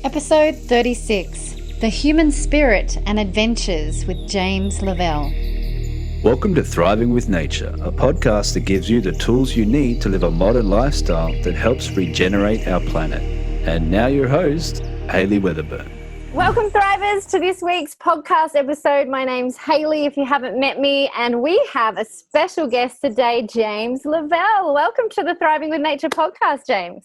Episode 36, The Human Spirit and Adventures with James Levelle. Welcome to Thriving with Nature, a podcast that gives you the tools you need to live a modern lifestyle that helps regenerate our planet. And now your host, Hayley Weatherburn. Welcome, Thrivers, to this week's podcast episode. My name's Hayley, if you haven't met me, and we have a special guest today, James Levelle. Welcome to the Thriving with Nature podcast, James.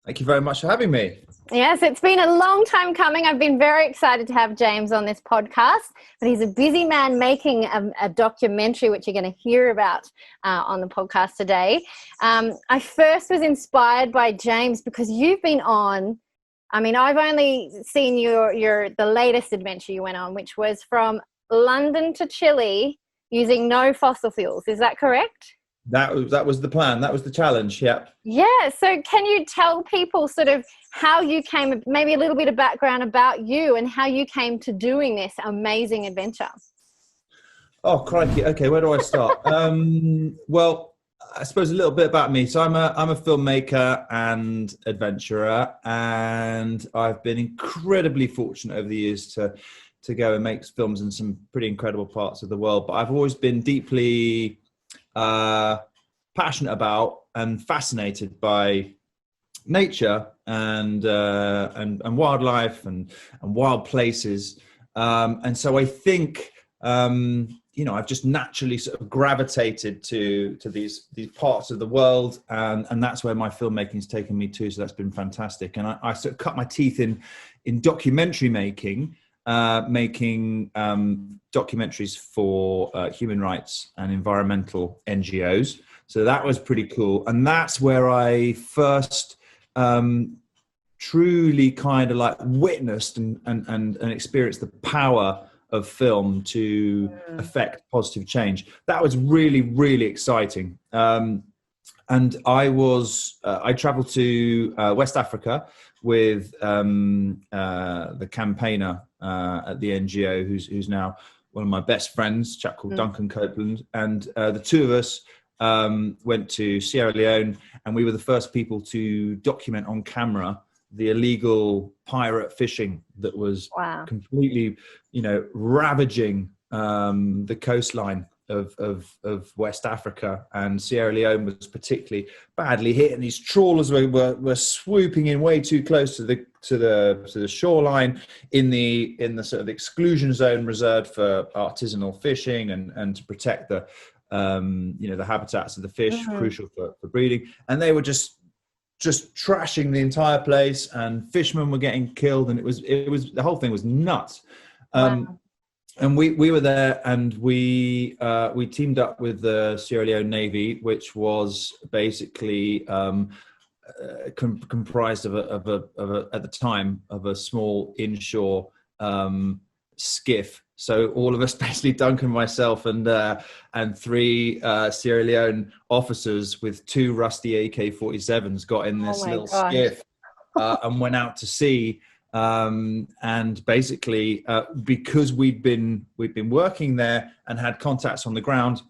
Thank you very much for having me. Yes, it's been a long time coming. I've been very excited to have James on this podcast, but he's a busy man making a documentary, which you're going to hear about on the podcast today. I first was inspired by James because you've been on, I've only seen the latest adventure you went on, which was from London to Chile using no fossil fuels. Is that correct? That was the plan. That was the challenge. Yeah. Yeah. So can you tell people sort of how you came, maybe a little bit of background about you and how you came to doing this amazing adventure? Oh, crikey. Okay. Where do I start? Well, I suppose a little bit about me. So I'm a filmmaker and adventurer, and I've been incredibly fortunate over the years to go and make films in some pretty incredible parts of the world. But I've always been deeply passionate about and fascinated by nature and wildlife and wild places, and so I think I've just naturally sort of gravitated to these parts of the world, and that's where my filmmaking's taken me to. So that's been fantastic, and I sort of cut my teeth in documentary making documentaries for human rights and environmental NGOs. So that was pretty cool. And that's where I first truly kind of like witnessed and experienced the power of film to affect positive change. That was really, really exciting. And I traveled to West Africa with the campaigner at the NGO, who's now one of my best friends, a chap called Duncan Copeland. And the two of us went to Sierra Leone, and we were the first people to document on camera the illegal pirate fishing that was completely, ravaging the coastline of West Africa, and Sierra Leone was particularly badly hit, and these trawlers were swooping in way too close to the shoreline in the sort of exclusion zone reserved for artisanal fishing and to protect the habitats of the fish, crucial for breeding. And they were just trashing the entire place, and fishermen were getting killed, and it was the whole thing was nuts. And we were there, and we teamed up with the Sierra Leone Navy, which was basically comprised of a at the time of a small inshore skiff. So all of us, basically Duncan, myself, and three Sierra Leone officers with two rusty AK-47s got in this little skiff and went out to sea. And basically, because we'd been working there and had contacts on the ground,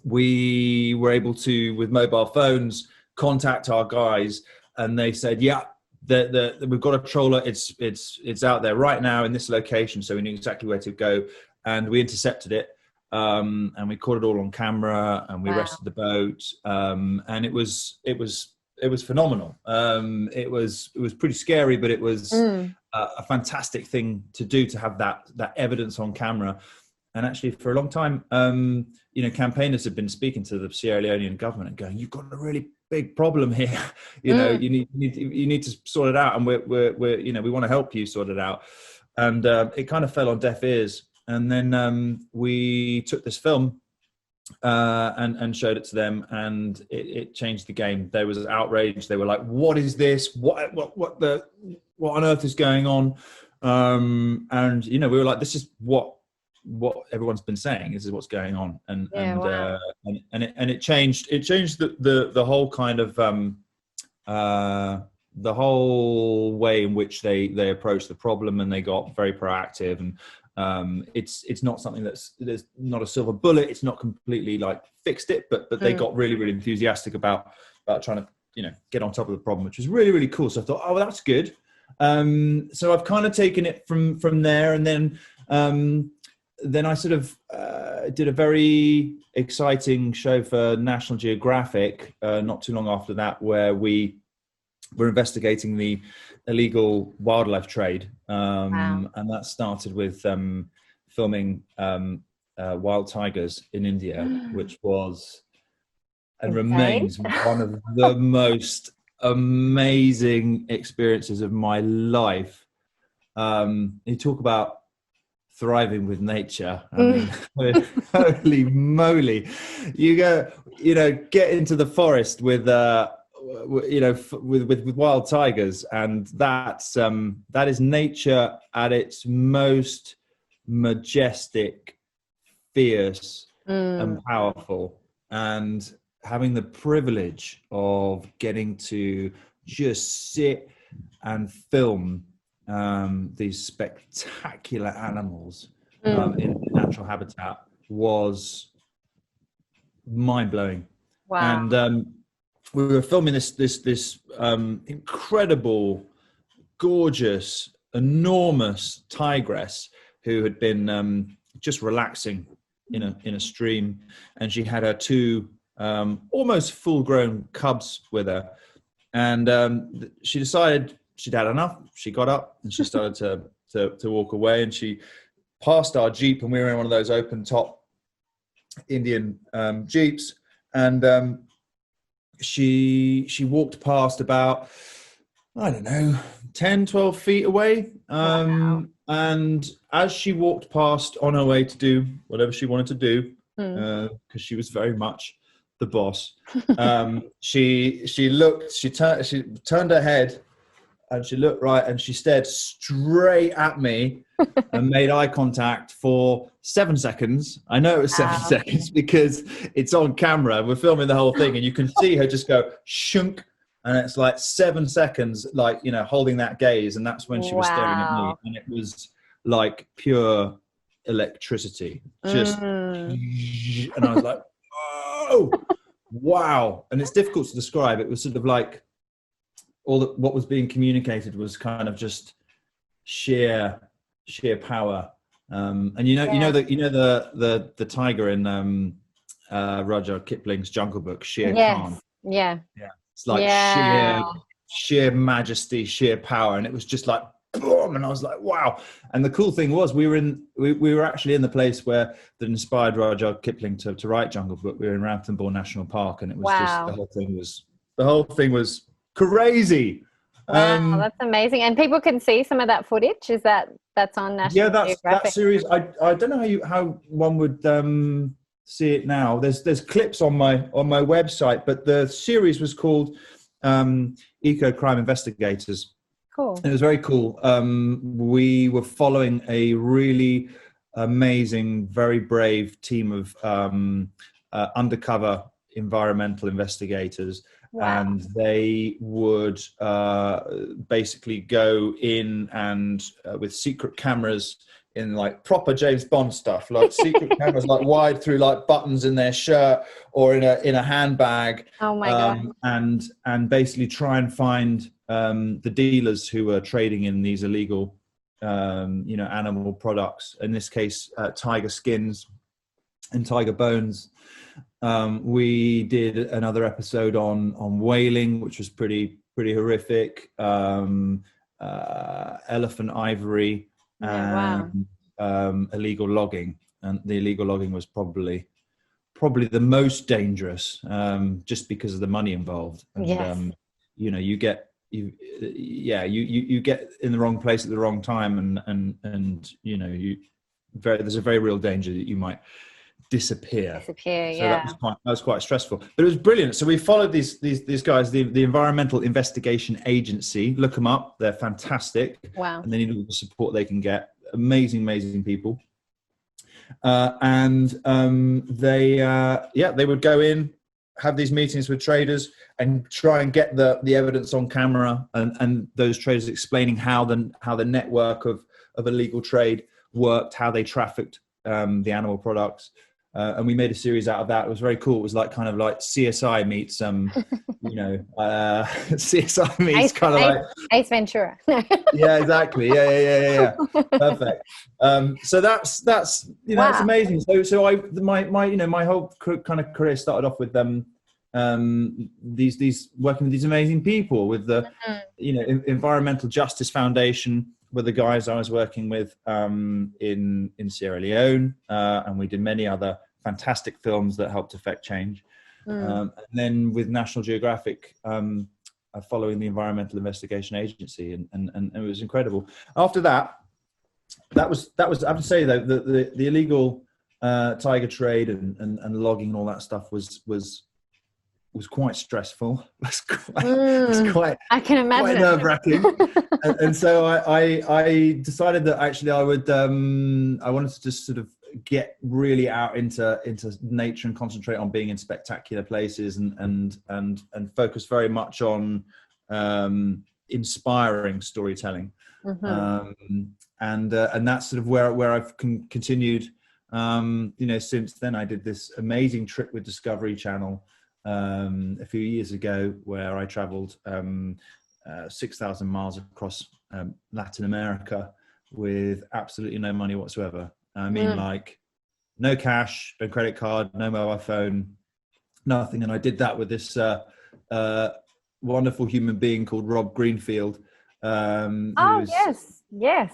we were able to, with mobile phones, contact our guys, and they said, "Yeah, we've got a trawler. It's out there right now in this location." So we knew exactly where to go, and we intercepted it, and we caught it all on camera, and we rescued the boat, and it was phenomenal. It was pretty scary, but it was a fantastic thing to do, to have that evidence on camera. And actually, for a long time, campaigners have been speaking to the Sierra Leonean government and going, "You've got a really big problem here. You need to sort it out, and we want to help you sort it out." And it kind of fell on deaf ears. And then we took this film and showed it to them, and it changed the game. There was outrage. They were like, "What is this? What on earth is going on?" And we were like, "This is what everyone's been saying. This is what's going on." And it changed the whole kind of the whole way in which they approached the problem, and they got very proactive. And it's not something there's not a silver bullet. It's not completely like fixed it, but they got really, really enthusiastic about trying to get on top of the problem, which was really, really cool. So I thought, oh, well, that's good. So I've kind of taken it from there, and then I sort of did a very exciting show for National Geographic not too long after that, where we were investigating the illegal wildlife trade, and that started with filming wild tigers in India, which was and remains one of the most amazing experiences of my life. You talk about thriving with nature. I mean, holy moly! You go, get into the forest with, with wild tigers, and that is nature at its most majestic, fierce, and powerful. And having the privilege of getting to just sit and film these spectacular animals in natural habitat was mind-blowing. Wow. And we were filming this incredible, gorgeous, enormous tigress who had been just relaxing in a stream, and she had her two almost full-grown cubs with her, and she decided she'd had enough. She got up and she started to walk away, and she passed our Jeep, and we were in one of those open top Indian Jeeps, and she walked past about, I don't know, 10, 12 feet away. And as she walked past on her way to do whatever she wanted to do, because she was very much the boss, she turned her head, and she looked right, and she stared straight at me and made eye contact for 7 seconds. I know it was 7 seconds because it's on camera. We're filming the whole thing, and you can see her just go shunk, and it's like 7 seconds, like, holding that gaze. And that's when she was staring at me, and it was like pure electricity. Just, and I was like, oh, wow. And it's difficult to describe. It was sort of like, what was being communicated was kind of just sheer power, and the tiger in Rudyard Kipling's Jungle Book, Shere Khan. It's like sheer majesty, sheer power, and it was just like boom, and I was like, wow. And the cool thing was, we were actually in the place that inspired Rudyard Kipling to write Jungle Book. We were in Ranthambore National Park, and it was just the whole thing was crazy. Wow, that's amazing. And people can see some of that footage. Is that's on National Geographic? That series. I don't know how one would see it now. There's clips on my website, but the series was called Eco Crime Investigators. Cool. It was very cool. We were following a really amazing, very brave team of undercover environmental investigators. Wow. And they would basically go in and with secret cameras in like proper James Bond stuff, like secret cameras like wide through like buttons in their shirt or in a handbag. Oh my God. And basically try and find the dealers who were trading in these illegal animal products. In this case, tiger skins and tiger bones. We did another episode on whaling, which was pretty horrific. Elephant ivory, and illegal logging, and the illegal logging was probably the most dangerous, just because of the money involved. And, you get in the wrong place at the wrong time, and there's a very real danger that you might disappear. So that was quite stressful, but it was brilliant. So we followed these guys, the Environmental Investigation Agency. Look them up; they're fantastic. Wow! And they need all the support they can get. Amazing people. And they would go in, have these meetings with traders, and try and get the evidence on camera, and those traders explaining how the network of illegal trade worked, how they trafficked the animal products. and we made a series out of that. It was very cool. It was like kind of like CSI meets CSI meets kind of like Ace Ventura. yeah, exactly. Yeah. Perfect. So that's Wow. it's amazing. So my whole kind of career started off with these working with these amazing people with the Environmental Justice Foundation were the guys I was working with in Sierra Leone, and we did many other fantastic films that helped affect change. And then with National Geographic, following the Environmental Investigation Agency, and it was incredible. After that was I have to say though the illegal tiger trade and logging and all that stuff was quite stressful. It was quite I can imagine quite nerve-wracking. and so I decided that actually I wanted to just sort of get really out into nature and concentrate on being in spectacular places and focus very much on inspiring storytelling. And that's sort of where I've continued. Since then, I did this amazing trip with Discovery Channel a few years ago, where I traveled 6,000 miles across Latin America with absolutely no money whatsoever. I mean, like no cash, no credit card, no mobile phone, nothing. And I did that with this wonderful human being called Rob Greenfield. Yes. Yeah,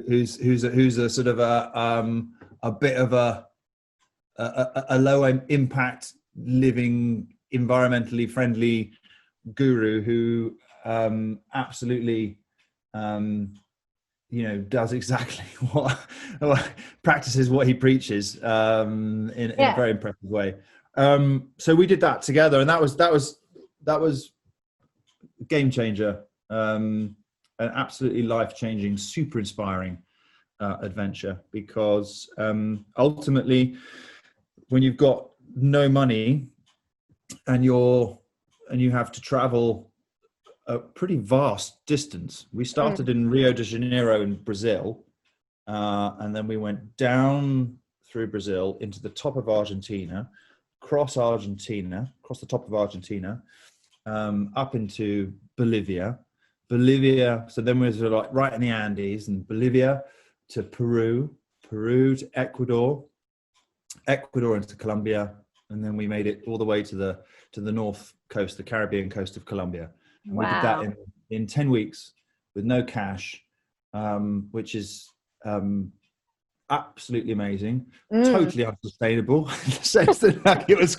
who's a sort of a bit of a low impact living, environmentally friendly guru who absolutely does exactly what practices what he preaches in a very impressive way. So we did that together, and that was a game changer, an absolutely life-changing, super inspiring adventure, because ultimately when you've got no money and you have to travel a pretty vast distance. We started in Rio de Janeiro in Brazil, and then we went down through Brazil into the top of Argentina, across the top of Argentina, up into Bolivia. So then we were like right in the Andes, and Bolivia to Peru to Ecuador into Colombia, and then we made it all the way to the north coast, the Caribbean coast of Colombia. And we did that in 10 weeks with no cash, which is absolutely amazing, totally unsustainable in the sense that like, it was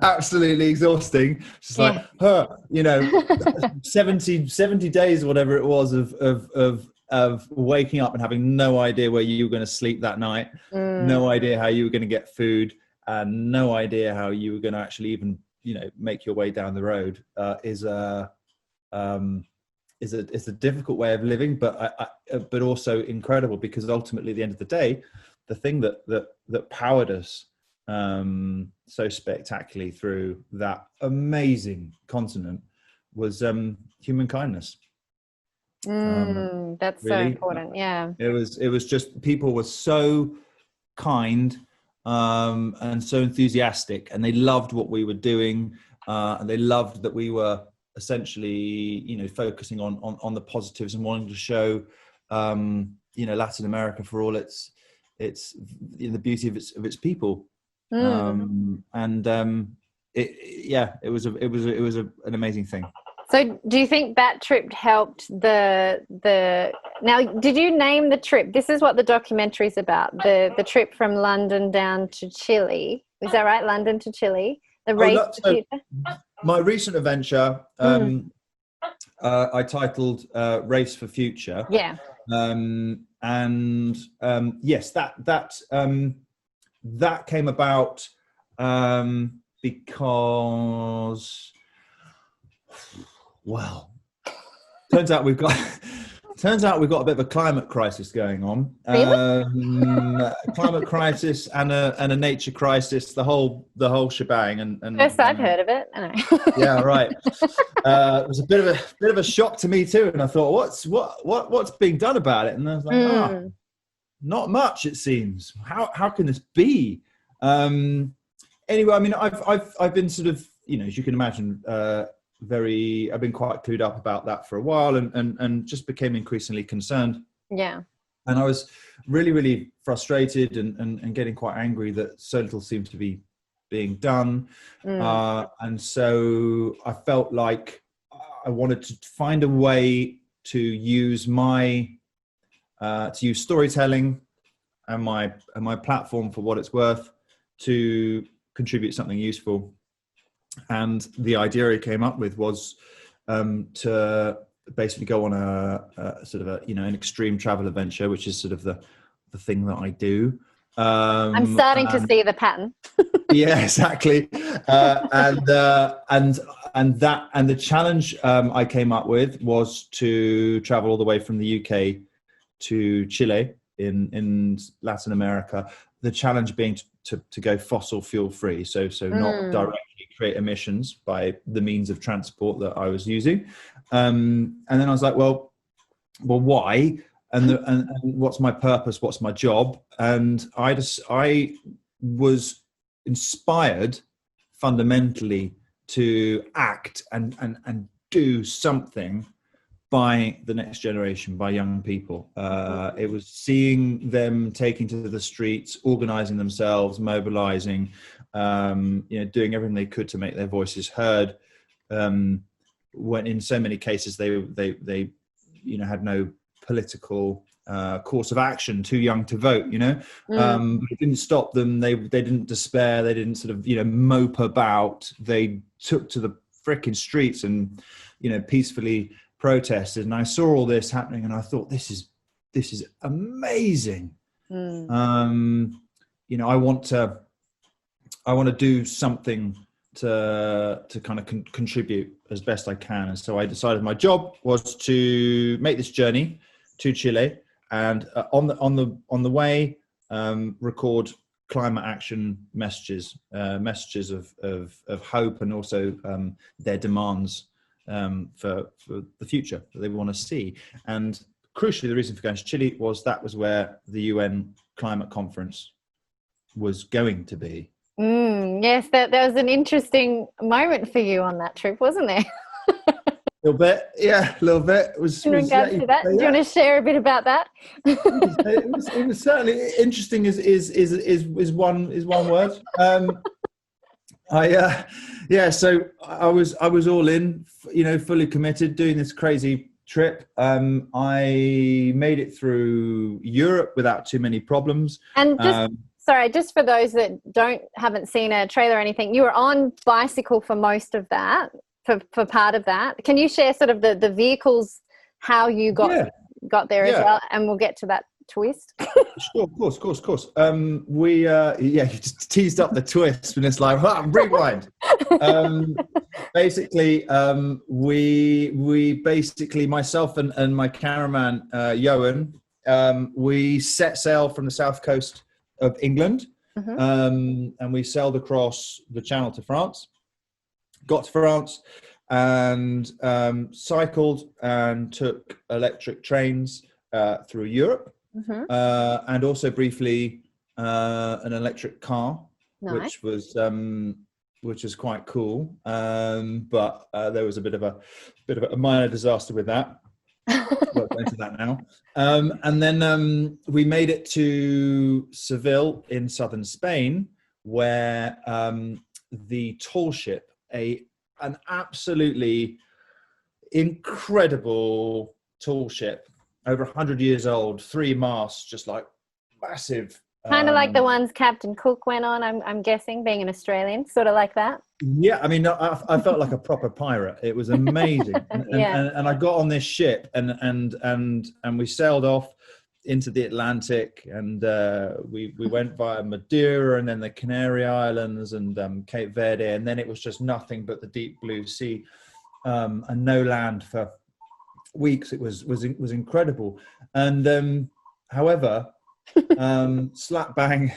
absolutely exhausting. Just like 70 days or whatever it was of waking up and having no idea where you were going to sleep that night, no idea how you were going to get food, and no idea how you were going to actually even make your way down the road. Is a difficult way of living, but also incredible, because ultimately at the end of the day, the thing that powered us so spectacularally through that amazing continent was human kindness. That's really, so important. Yeah, it was just, people were so kind and so enthusiastic, and they loved what we were doing, and they loved that we were essentially focusing on the positives and wanting to show Latin America for all its the beauty of its people. It was an amazing thing. So do you think that trip helped now, did you name the trip? This is what the documentary is about, the trip from London down to Chile. Is that right? London to Chile, the race to the future? My recent adventure, I titled Race for Future. Yeah. Yes, that came about because, well, turns out we've got a bit of a climate crisis going on. Really? A climate crisis and a nature crisis, the whole shebang. And first I've heard of it. I know. Yeah, right. It was a bit of a shock to me too, and I thought, what's being done about it? And I was like, not much, it seems. How can this be? Anyway, I mean, I've been sort of, as you can imagine, I've been quite clued up about that for a while, and just became increasingly concerned. Yeah. And I was really, really frustrated and getting quite angry that so little seems to be being done. And so I felt like I wanted to find a way to use storytelling and my platform for what it's worth to contribute something useful. And the idea I came up with was to basically go on a sort of an extreme travel adventure, which is sort of the thing that I do. I'm starting to see the pattern. Yeah, exactly. And the challenge I came up with was to travel all the way from the UK to Chile in Latin America. The challenge being to go fossil fuel free, so not directly create emissions by the means of transport that I was using. And then I was like, well, why? And what's my purpose? What's my job? And I was inspired fundamentally to act and do something by the next generation, by young people. It was seeing them taking to the streets, organizing themselves, mobilizing, doing everything they could to make their voices heard. When in so many cases they had no political course of action, too young to vote, but it didn't stop them. They didn't despair. They didn't sort of mope about. They took to the frickin' streets and peacefully protested. And I saw all this happening, and I thought, this is amazing. I want to do something to kind of contribute as best I can. And so I decided my job was to make this journey to Chile, and on the way record climate action messages of hope, and also their demands for the future that they want to see. And crucially, the reason for going to Chile was where the UN climate conference was going to be. Yes, that was an interesting moment for you on that trip, wasn't there? A little bit. It was, in regards to that, do you want to share a bit about that? it was certainly interesting. Is one word. So I was all in, fully committed, doing this crazy trip. I made it through Europe without too many problems. And just for those that haven't seen a trailer or anything, you were on bicycle for most of that, for part of that. Can you share sort of the vehicles, how you got there as well? And we'll get to that twist. Sure, of course. You just teased up the twist, and it's like, rewind. We basically, myself and my cameraman, Johan, we set sail from the south coast of England, and we sailed across the Channel to France, got to France, and cycled and took electric trains through Europe, and also briefly an electric car, nice. which was quite cool, but there was a bit of a minor disaster with that. Won't go into that now. And then we made it to Seville in southern Spain, where the tall ship, an absolutely incredible tall ship, over 100 years old, 3 masts, just like massive. Kind of like the ones Captain Cook went on, I'm guessing, being an Australian, sort of like that. Yeah, I mean, I felt like a proper pirate. It was amazing. And I got on this ship and we sailed off into the Atlantic, and we went via Madeira and then the Canary Islands and Cape Verde, and then it was just nothing but the deep blue sea and no land for weeks. It was incredible. And however, slap bang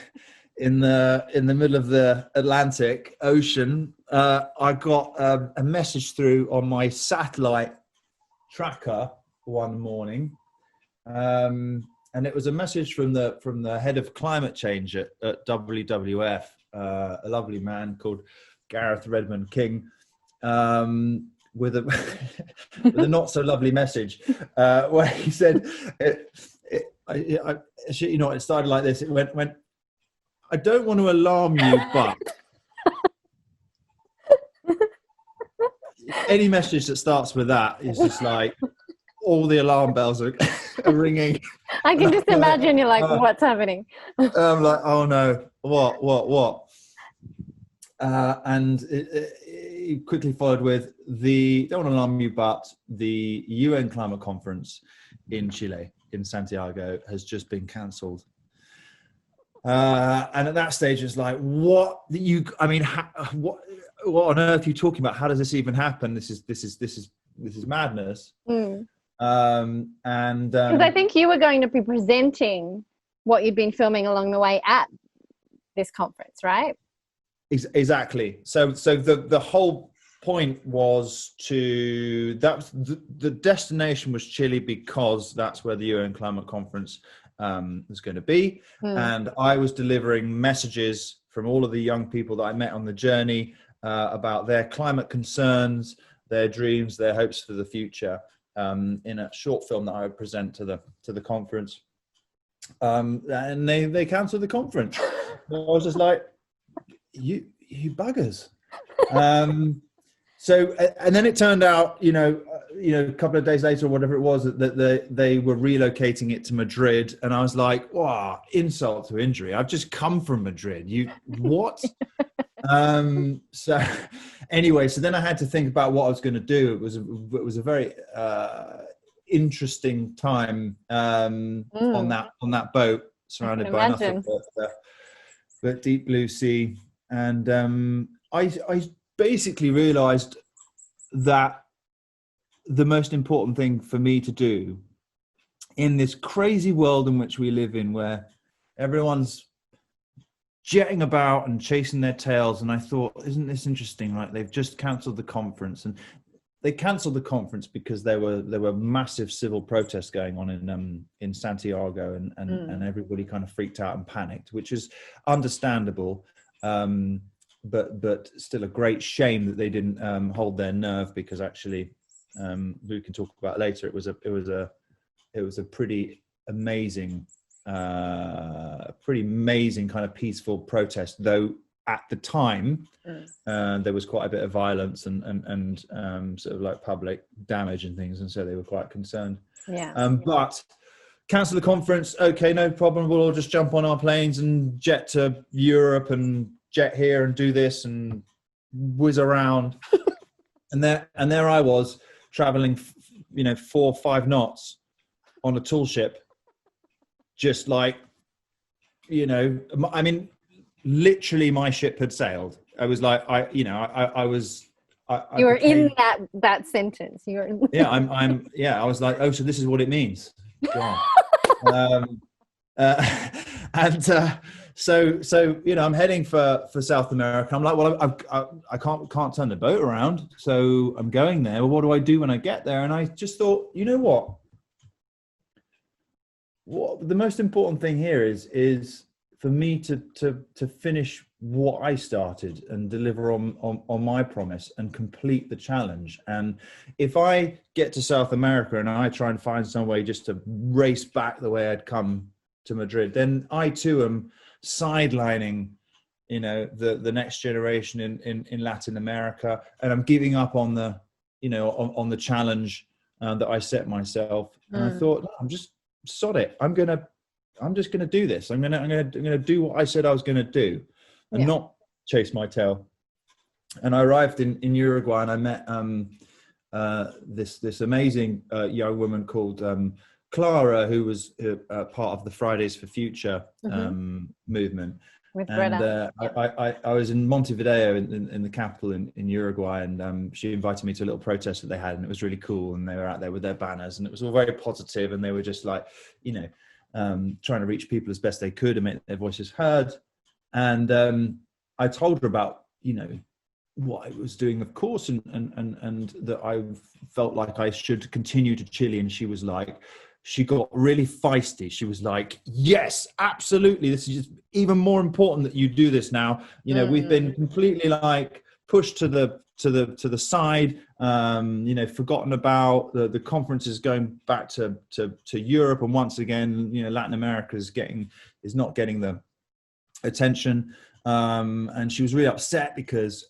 in the middle of the Atlantic Ocean, I got a message through on my satellite tracker one morning, and it was a message from the head of climate change at WWF, a lovely man called Gareth Redmond King, with a with a not so lovely message, where he said, you know, it started like this. It went, I don't want to alarm you, but any message that starts with that is just like all the alarm bells are ringing. I can just imagine you're like, what's happening? I'm like, oh no, what? And it quickly followed with don't want to alarm you, but the UN climate conference in Chile, in Santiago, has just been cancelled. And at that stage, it's like, what on earth are you talking about? How does this even happen? This is madness. Mm. Because I think you were going to be presenting what you'd been filming along the way at this conference, right? Exactly. So the whole point was the destination was Chile, because that's where the UN climate conference was going to be. And I was delivering messages from all of the young people that I met on the journey about their climate concerns, their dreams, their hopes for the future, in a short film that I would present to the conference. And they cancelled the conference. I was just like, you buggers. So, and then it turned out, a couple of days later or whatever it was, that they were relocating it to Madrid. And I was like, wow, insult to injury. I've just come from Madrid. What? So anyway, so then I had to think about what I was going to do. It was a very interesting time on that boat, surrounded by nothing but deep blue sea. And I basically realized that the most important thing for me to do in this crazy world in which we live in, where everyone's jetting about and chasing their tails, and I thought, isn't this interesting? Right, they've just cancelled the conference, and they cancelled the conference because there were massive civil protests going on in Santiago, and everybody kind of freaked out and panicked, which is understandable. But still a great shame that they didn't hold their nerve, because actually, we can talk about later. It was a pretty amazing kind of peaceful protest, though at the time there was quite a bit of violence and sort of like public damage and things, and so they were quite concerned. But cancel the conference. Okay, no problem. We'll all just jump on our planes and jet to Europe and jet here and do this and whiz around. and there I was traveling 4 or 5 knots on a tool ship, just like, I mean, literally my ship had sailed. I was like, I was you were in that sentence. You were in I was like, oh, so this is what it means. So I'm heading for South America. I'm like, well, I can't turn the boat around, so I'm going there. Well, what do I do when I get there? And I just thought, you know what the most important thing here is for me to finish what I started and deliver on my promise and complete the challenge. And if I get to South America and I try and find some way just to race back the way I'd come to Madrid, then I too am sidelining, the next generation in Latin America, and I'm giving up on the, on the challenge that I set myself. And I thought, I'm just sod it. I'm just gonna do this. I'm gonna do what I said I was gonna do, and not chase my tail. And I arrived in Uruguay, and I met this amazing young woman called Clara, who was part of the Fridays for Future movement. With and Greta. I was in Montevideo in the capital in Uruguay, and she invited me to a little protest that they had, and it was really cool. And they were out there with their banners, and it was all very positive, and they were just like, trying to reach people as best they could and make their voices heard. And I told her about, what I was doing, of course, and that I felt like I should continue to Chile. And she was like, she got really feisty. She was like, yes, absolutely. This is just even more important that you do this now. You know, we've been completely like pushed to the side, you know, forgotten about. The conference is going back to Europe, and once again, you know, Latin America is not getting the attention. And she was really upset because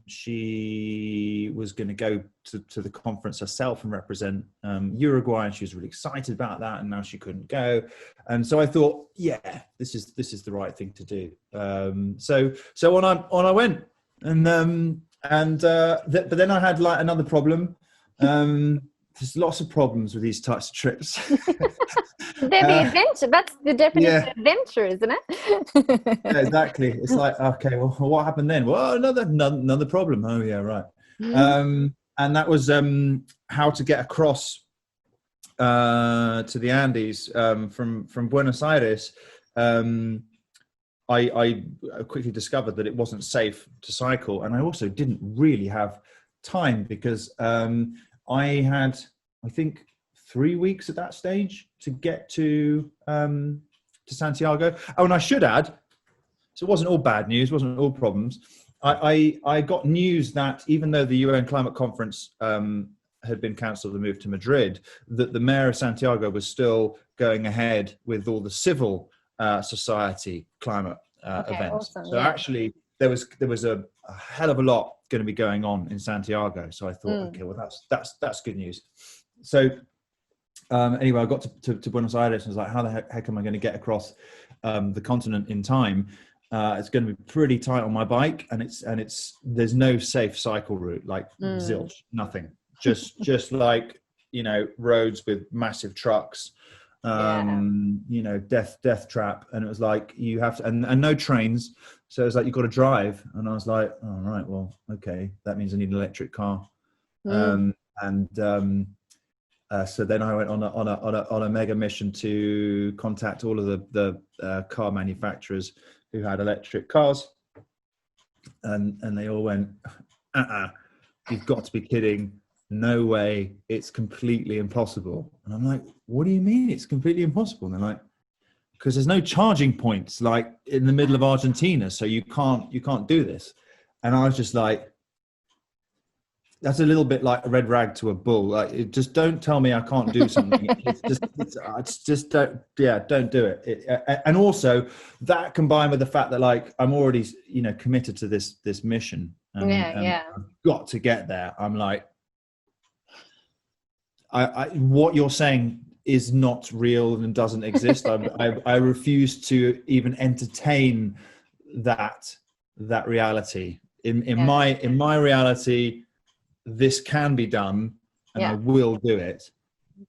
she was going to go to the conference herself and represent Uruguay, and she was really excited about that, and now she couldn't go. And so I thought, yeah, this is the right thing to do. So on I went, but then I had like another problem. There's lots of problems with these types of trips. They're the adventure. That's the definition of adventure, isn't it? Yeah, exactly. It's like, okay, well, what happened then? Well, another problem. Oh yeah, right. And that was how to get across to the Andes from Buenos Aires. I quickly discovered that it wasn't safe to cycle, and I also didn't really have time because I had, I think, 3 weeks at that stage to get to Santiago. Oh, and I should add, so it wasn't all bad news, wasn't all problems. I got news that even though the UN Climate Conference had been cancelled and moved to Madrid, that the mayor of Santiago was still going ahead with all the civil society climate events. Awesome, so actually, there was a hell of a lot going to be going on in Santiago. So I thought, okay, well that's good news. So anyway, I got to Buenos Aires and was like, how the heck am I going to get across the continent in time? It's going to be pretty tight on my bike, and there's no safe cycle route, like zilch, nothing. Just like, you know, roads with massive trucks, you know, death trap. And it was like, you have to, and no trains. So it was like, you've got to drive. And I was like, all right, well, okay, that means I need an electric car. So then I went on a mega mission to contact all of the car manufacturers who had electric cars, and they all went, you've got to be kidding, no way, it's completely impossible. And I'm like, what do you mean it's completely impossible? And they're like, because there's no charging points like in the middle of Argentina, so you can't do this. And I was just like, that's a little bit like a red rag to a bull. Like, just don't tell me I can't do something. It's just don't do it. And also that combined with the fact that like I'm already, you know, committed to this mission. And I've got to get there. I'm like, what you're saying is not real and doesn't exist. I refuse to even entertain that reality. In my reality, this can be done, and I will do it.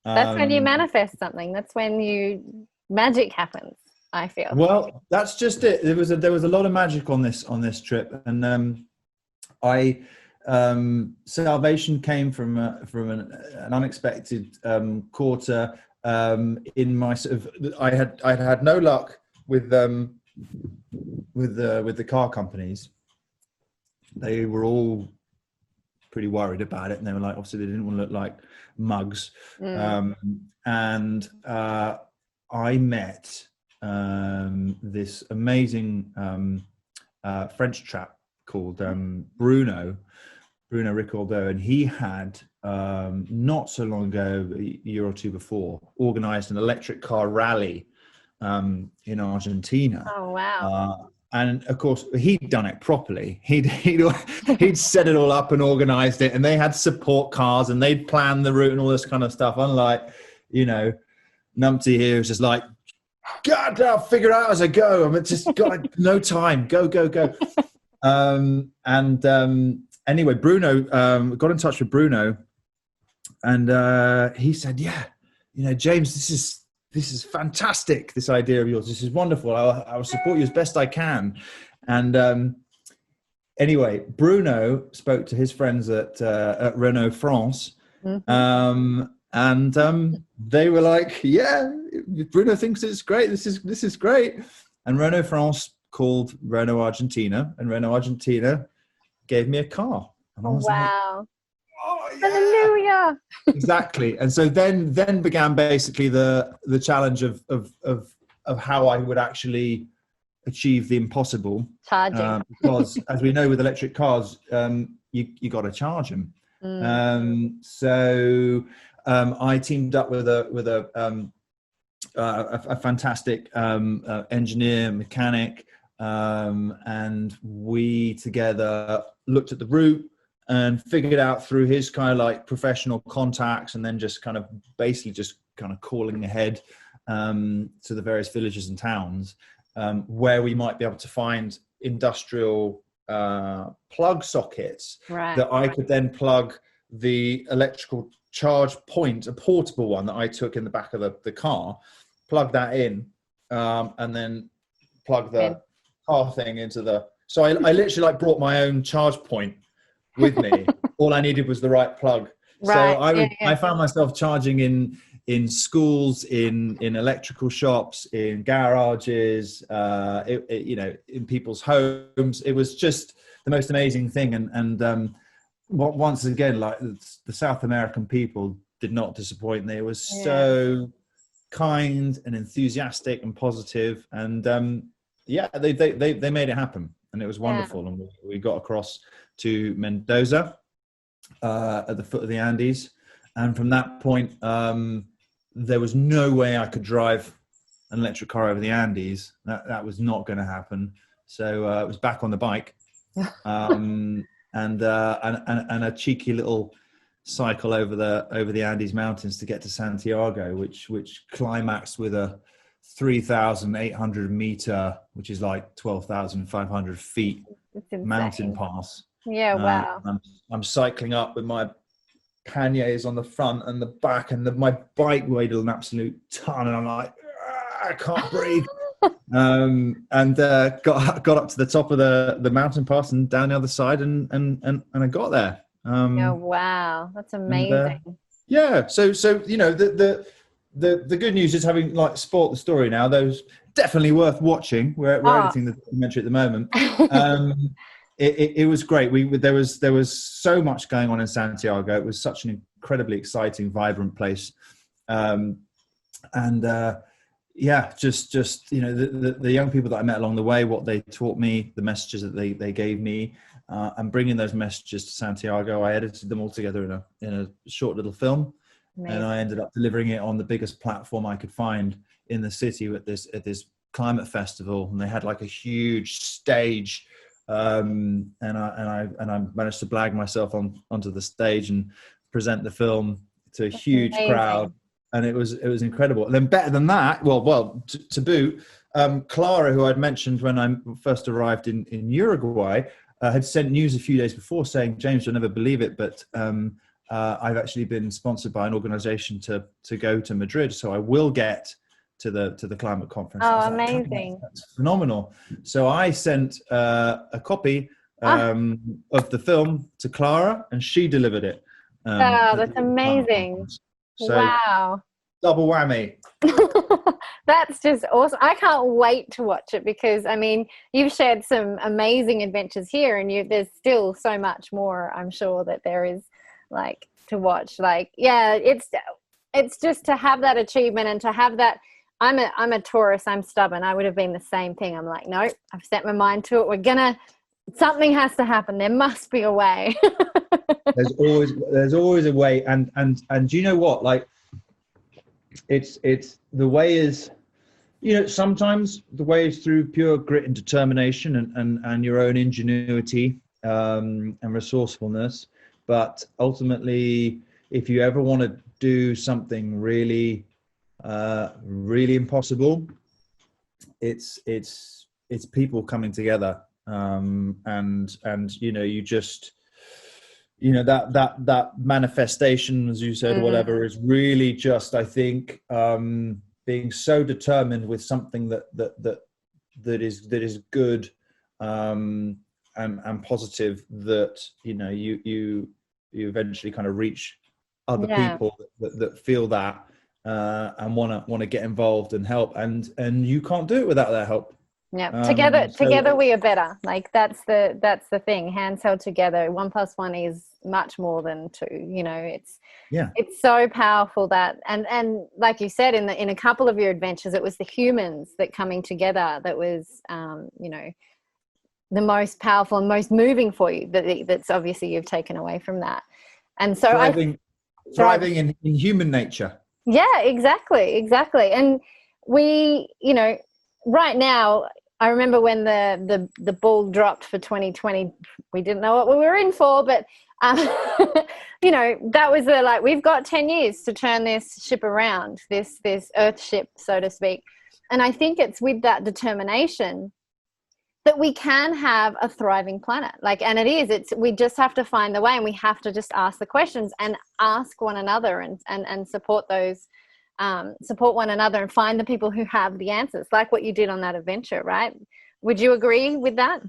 That's when you manifest something. That's when magic happens, I feel. Well, that's just it. There was a lot of magic on this trip, and salvation came from an unexpected quarter. In my sort of, I had no luck with the car companies. They were all pretty worried about it, and they were like, obviously they didn't want to look like mugs. And I met this amazing French chap called Bruno Ricordo, and he had not so long ago, a year or two before, organized an electric car rally in Argentina. Oh wow. And of course, he'd done it properly. He'd set it all up and organized it, and they had support cars, and they'd planned the route and all this kind of stuff. Unlike, you know, Numpty here is just like, God, I'll figure it out as I go. I mean, just got no time. Go. Anyway, Bruno got in touch with Bruno, and he said, "Yeah, you know, James, this is fantastic. This idea of yours, this is wonderful. I will support you as best I can." And anyway, Bruno spoke to his friends at Renault France, and they were like, "Yeah, Bruno thinks it's great. This is great." And Renault France called Renault Argentina, and Renault Argentina gave me a car. And I was like, oh, Hallelujah. Exactly. And so then began basically the challenge of how I would actually achieve the impossible. Charging. Because as we know with electric cars, you got to charge them. So I teamed up with a fantastic engineer, mechanic, and we together looked at the route and figured out through his kind of like professional contacts, and then just kind of basically just kind of calling ahead to the various villages and towns where we might be able to find industrial plug sockets that I could then plug the electrical charge point, a portable one that I took in the back of the car, plug that in, and then plug the car thing into the... So I literally like brought my own charge point with me. All I needed was the right plug. So I found myself charging in schools, in electrical shops, in garages, in people's homes. It was just the most amazing thing. And once again, like the South American people did not disappoint. They were so kind and enthusiastic and positive. And they made it happen, and it was wonderful. And we got across to Mendoza at the foot of the Andes, and from that point there was no way I could drive an electric car over the Andes. That was not going to happen. So I was back on the bike, and a cheeky little cycle over the Andes mountains to get to Santiago, which climaxed with a 3,800 meter, which is like 12,500 feet mountain pass. Yeah, wow. I'm cycling up with my panniers on the front and the back, and my bike weighed an absolute ton, and I'm like, I can't breathe. And got up to the top of the mountain pass and down the other side, and I got there. Oh wow, that's amazing. So you know, the good news is, having like spoiled the story now, those definitely worth watching. We're editing the documentary at the moment. It was great. There was so much going on in Santiago. It was such an incredibly exciting, vibrant place. Just you know, the young people that I met along the way, what they taught me, the messages that they gave me, and bringing those messages to Santiago, I edited them all together in a short little film. Amazing. And I ended up delivering it on the biggest platform I could find in the city at this climate festival, and they had like a huge stage. And I managed to blag myself onto the stage and present the film to a huge crowd, and it was incredible. And then better than that, well, to boot, Clara, who I'd mentioned when I first arrived in Uruguay, had sent news a few days before saying, "James, you'll never believe it, but I've actually been sponsored by an organization to go to Madrid, so I will get to the climate conference." Oh, amazing. That's phenomenal. So I sent a copy of the film to Clara, and she delivered it. That's amazing. So, wow. Double whammy. That's just awesome. I can't wait to watch it, because I mean, you've shared some amazing adventures here, and there's still so much more, I'm sure, that there is like to watch. Like, it's just to have that achievement and to have that. I'm a Taurus. I'm stubborn. I would have been the same thing. I'm like, nope, I've set my mind to it. Something has to happen. There must be a way. There's always a way. And you know what? Like, it's the way is, you know, sometimes the way is through pure grit and determination and your own ingenuity and resourcefulness. But ultimately, if you ever want to do something really impossible, it's people coming together, and you know, you just, you know, that manifestation, as you said, or whatever, is really just, I think, being so determined with something that is good and positive, that, you know, you eventually kind of reach other people that feel that and want to get involved and help, and you can't do it without their help. Yeah, So together we are better. Like that's the thing. Hands held together, 1+1 is much more than 2. You know, it's so powerful that, and like you said, in a couple of your adventures, it was the humans that coming together that was, you know, the most powerful and most moving for you. That's obviously you've taken away from that, and so thriving in human nature. Yeah, exactly. And we, you know, right now, I remember when the ball dropped for 2020, we didn't know what we were in for, but, you know, that was like, we've got 10 years to turn this ship around, this earth ship, so to speak. And I think it's with that determination that we can have a thriving planet. Like, and we just have to find the way, and we have to just ask the questions and ask one another and support those, support one another and find the people who have the answers, like what you did on that adventure, right? Would you agree with that?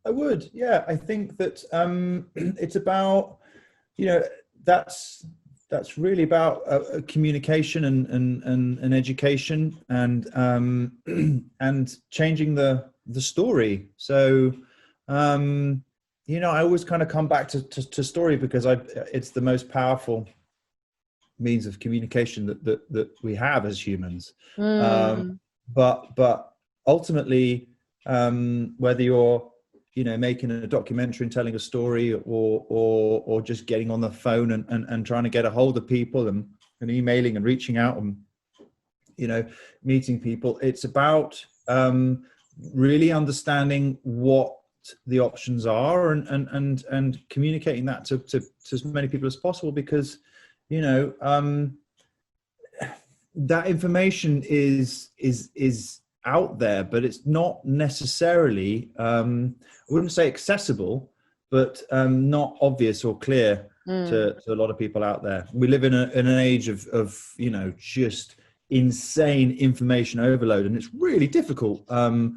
I would, yeah. I think that it's about, you know, that's really about communication and education and changing the story. So, you know, I always kind of come back to story because it's the most powerful means of communication that we have as humans. But ultimately, whether you're, you know, making a documentary and telling a story, or just getting on the phone and trying to get a hold of people and emailing and reaching out and, you know, meeting people, it's about really understanding what the options are and communicating that to as many people as possible, because, you know, that information is out there, but it's not necessarily, I wouldn't say accessible, but not obvious or clear to a lot of people out there. We live in an age of, you know, just insane information overload, and it's really difficult to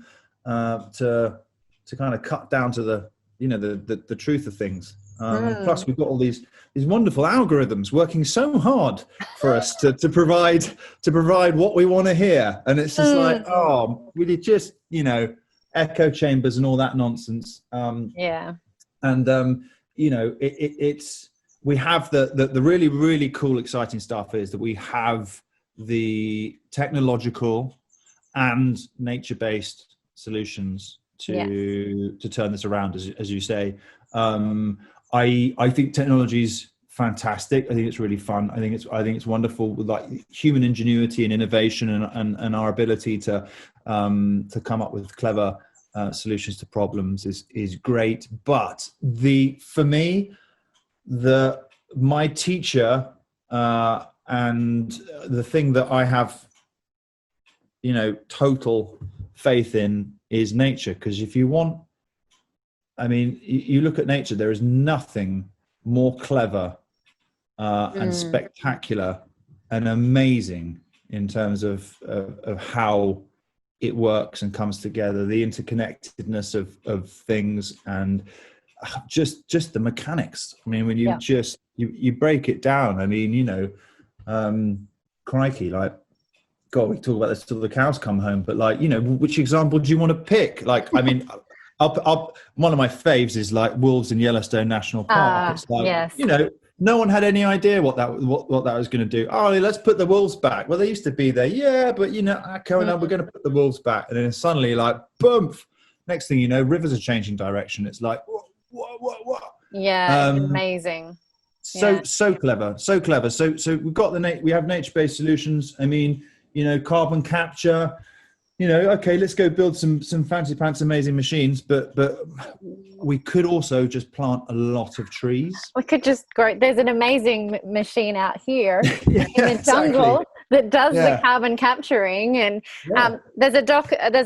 kind of cut down to the, you know, the truth of things. Plus, we've got all these wonderful algorithms working so hard for us to provide what we want to hear, and it's just like, oh, really, just, you know, echo chambers and all that nonsense. Yeah. And you know, it's we have the really, really cool, exciting stuff is that we have the technological and nature-based solutions to turn this around, as you say. I think technology is fantastic. I think it's really fun. I think it's wonderful with like human ingenuity and innovation and our ability to come up with clever solutions to problems is great. But for me, my teacher and the thing that I have, you know, total faith in is nature. Because if you want, I mean, you look at nature, there is nothing more clever and spectacular and amazing in terms of how it works and comes together, the interconnectedness of things, and just the mechanics. I mean, when you just you break it down, I mean, you know, crikey, like, God, we talk about this till the cows come home, but like, you know, which example do you want to pick? Like, I mean, one of my faves is like wolves in Yellowstone National Park. It's like, you know, no one had any idea what that was going to do. Oh, let's put the wolves back. Well, they used to be there, yeah, but you know, we're going to put the wolves back, and then suddenly, like, boom! Next thing you know, rivers are changing direction. It's like, what? Yeah, it's amazing. So clever. So we've got we have nature-based solutions. I mean, you know, carbon capture. You know, okay, let's go build some fancy pants, amazing machines, but we could also just plant a lot of trees. We could just grow. There's an amazing machine out here in the jungle that does the carbon capturing, and there's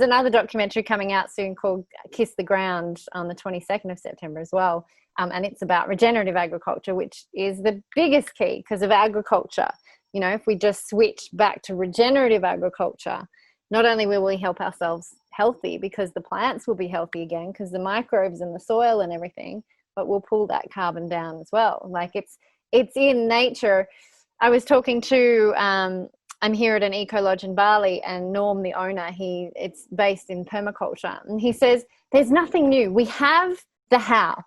another documentary coming out soon called Kiss the Ground on the 22nd of September as well, and it's about regenerative agriculture, which is the biggest key because of agriculture. You know, if we just switch back to regenerative agriculture, not only will we help ourselves healthy because the plants will be healthy again because the microbes in the soil and everything, but we'll pull that carbon down as well. Like it's in nature. I was talking to I'm here at an eco lodge in Bali, and Norm, the owner, it's based in permaculture, and he says there's nothing new. We have the how.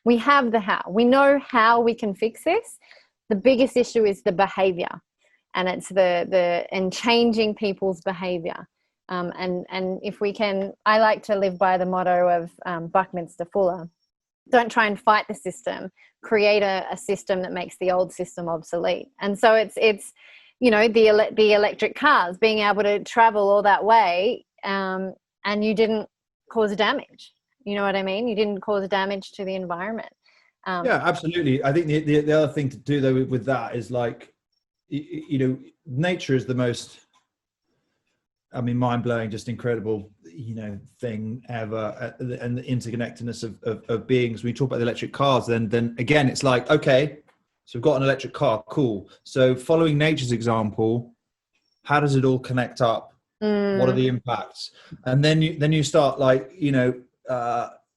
We have the how. We know how we can fix this. The biggest issue is the behavior, and it's and changing people's behavior. And if we can, I like to live by the motto of Buckminster Fuller: don't try and fight the system, create a system that makes the old system obsolete. And so it's you know, the electric cars, being able to travel all that way, and you didn't cause damage. You know what I mean? You didn't cause damage to the environment. Yeah, absolutely. I think the other thing to do though with that is, like, you know, nature is the most, I mean, mind-blowing, just incredible, you know, thing ever, and the interconnectedness of beings. When we talk about the electric cars, then again, it's like, okay, so we've got an electric car, cool. So following nature's example, how does it all connect up? What are the impacts? And then you start, like, you know,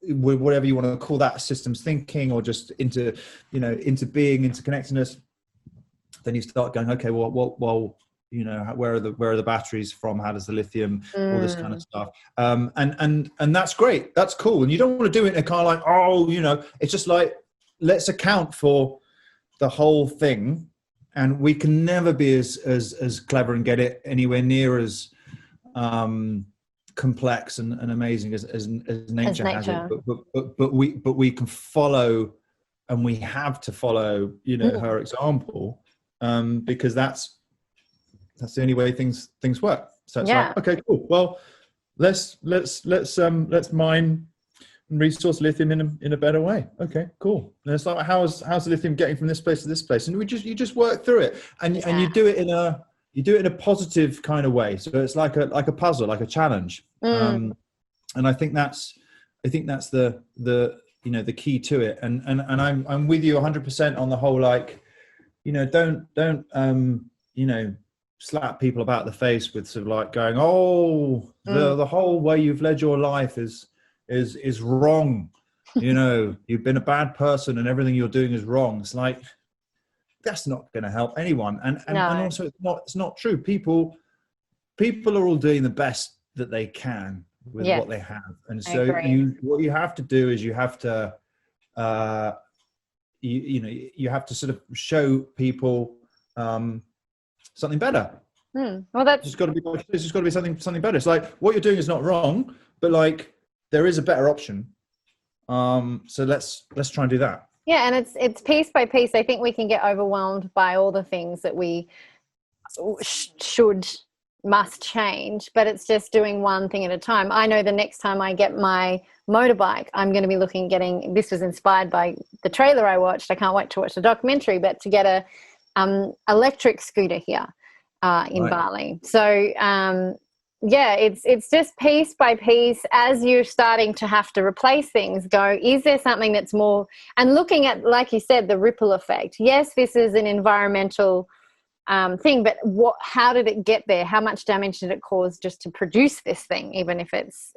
with whatever you want to call that, systems thinking, or just into being, interconnectedness. Then you start going, okay, well, you know, where are the batteries from? How does the lithium, all this kind of stuff. And that's great. That's cool. And you don't want to do it in a kind of like, oh, you know, it's just like, let's account for the whole thing. And we can never be as clever and get it anywhere near as complex and amazing as nature has it. But we can follow, and we have to follow, you know, her example, because that's the only way things work. So it's like, okay, cool. Well, let's mine and resource lithium in a better way. Okay, cool. And it's like, how's the lithium getting from this place to this place? And you just work through it, and you do it in a positive kind of way. So it's like a puzzle, like a challenge. And I think that's the you know, the key to it. And I'm with you 100% on the whole, like, you know, don't you know, slap people about the face with sort of like going, oh, the whole way you've led your life is wrong. You know, you've been a bad person and everything you're doing is wrong. It's like, that's not going to help anyone. And also it's not true. People are all doing the best that they can with what they have. And so what you have to do is you have to you have to sort of show people something better. Well, that's just got to be something better. It's like, what you're doing is not wrong, but like, there is a better option. So let's try and do that. Yeah, and it's piece by piece. I think we can get overwhelmed by all the things that we must change, but it's just doing one thing at a time. I know the next time I get my motorbike, I'm going to be getting, this was inspired by the trailer I watched. I can't wait to watch the documentary, but to get a electric scooter here in Bali. So yeah, it's just piece by piece, as you're starting to have to replace things, go, is there something that's more, and looking at, like you said, the ripple effect. Yes, this is an environmental thing, but how did it get there? How much damage did it cause just to produce this thing, even if it's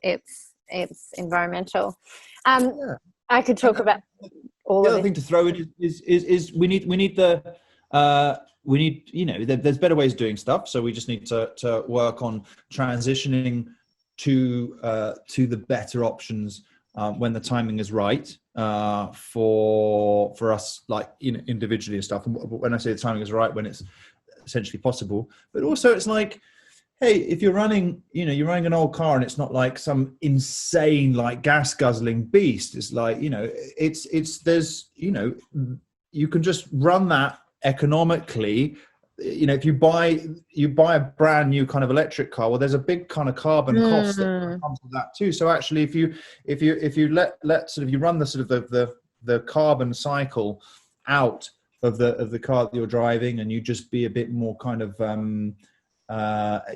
environmental? I could talk about all of it. The other thing to throw in is we need you know, there's better ways of doing stuff. So we just need to work on transitioning to the better options when the timing is right for us, like, you know, individually and stuff. And when I say the timing is right, when it's essentially possible, but also it's like, hey, if you're running an old car and it's not like some insane, like, gas guzzling beast, it's like, you know, there's, you know, you can just run that economically. You know, if you buy a brand new kind of electric car, well, there's a big kind of carbon cost that comes with that too. So actually, if you let sort of, you run the sort of the carbon cycle out of the car that you're driving, and you just be a bit more kind of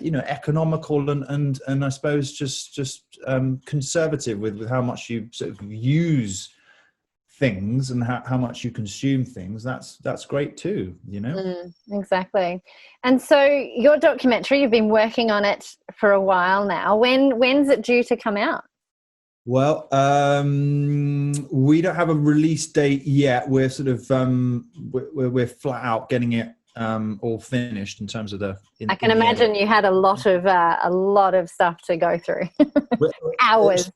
you know, economical and I suppose just conservative with how much you sort of use things and how much you consume things, that's great too, you know. Exactly. And so your documentary, you've been working on it for a while now. When's it due to come out? Well, we don't have a release date yet. We're sort of we're flat out getting it all finished in terms of I can imagine you had a lot of stuff to go through. Hours.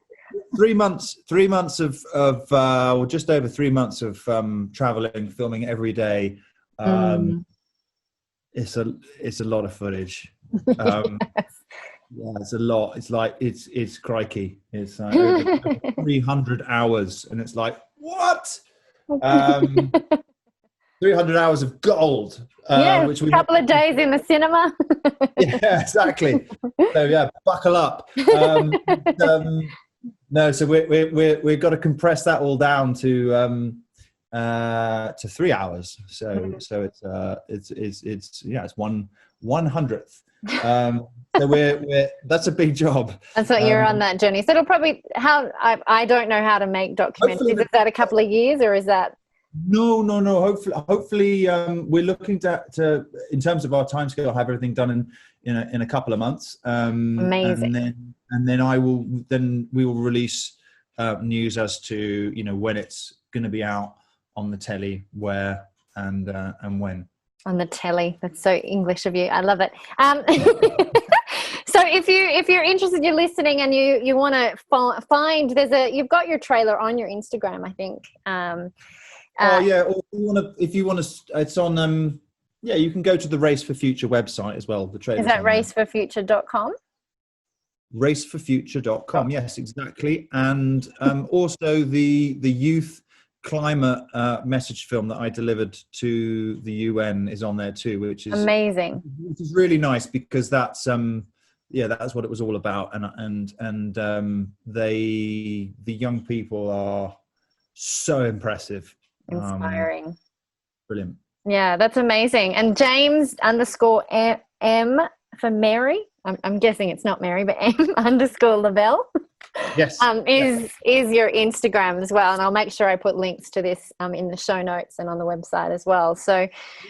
3 months of or just over 3 months of traveling, filming every day. It's a lot of footage. Yeah, it's a lot. It's like it's crikey. It's like over 300 hours, and it's like what? 300 hours of gold. Which a couple of days in the cinema. Yeah, exactly. So yeah, buckle up. No, so we've got to compress that all down to 3 hours. So it's 1/100th. So that's a big job. That's what you're on that journey. So it'll probably I don't know how to make documentaries. Is that a couple of years, or is that? No. Hopefully, we're looking to in terms of our timescale, have everything done in a couple of months. Amazing. And then we will release news as to when it's going to be out on the telly, where and when. On the telly. That's so English of you. I love it. So if you're interested, you're listening, and you want to find, you've got your trailer on your Instagram, I think. Or if you want to, it's on. You can go to the Race for Future website as well. The trailer is that raceforfuture.com? Raceforfuture.com. Yes, exactly. And also the youth climate message film that I delivered to the UN is on there too, which is amazing. Which is really nice, because that's that's what it was all about, and the young people are so impressive, inspiring, brilliant. Yeah, that's amazing. And James _M for Mary. I'm guessing it's not Mary, but M _Levelle. Yes. Is your Instagram as well, and I'll make sure I put links to this in the show notes and on the website as well. So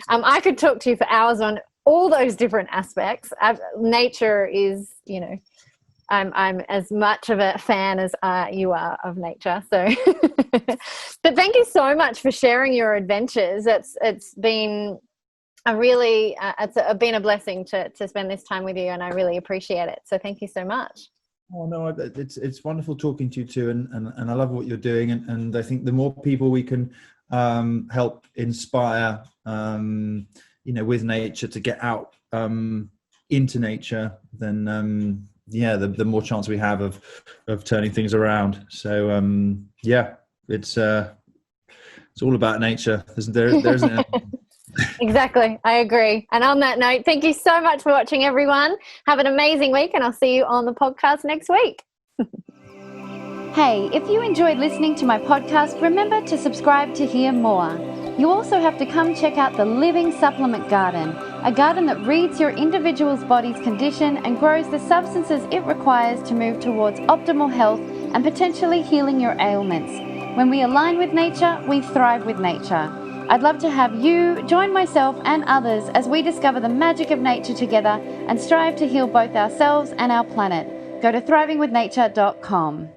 I could talk to you for hours on all those different aspects. Nature is, I'm as much of a fan as you are of nature. So, but thank you so much for sharing your adventures. It's been been a blessing to spend this time with you, and I really appreciate it. So thank you so much. Oh no, it's wonderful talking to you too, and I love what you're doing, and I think the more people we can help inspire, with nature, to get out into nature, then the more chance we have of turning things around. So it's all about nature. There isn't. Exactly. I agree. And on that note, thank you so much for watching, everyone. Have an amazing week, and I'll see you on the podcast next week. Hey, if you enjoyed listening to my podcast, remember to subscribe to hear more. You also have to come check out the Living Supplement Garden, a garden that reads your individual's body's condition and grows the substances it requires to move towards optimal health and potentially healing your ailments. When we align with nature, we thrive with nature. I'd love to have you join myself and others as we discover the magic of nature together and strive to heal both ourselves and our planet. Go to thrivingwithnature.com.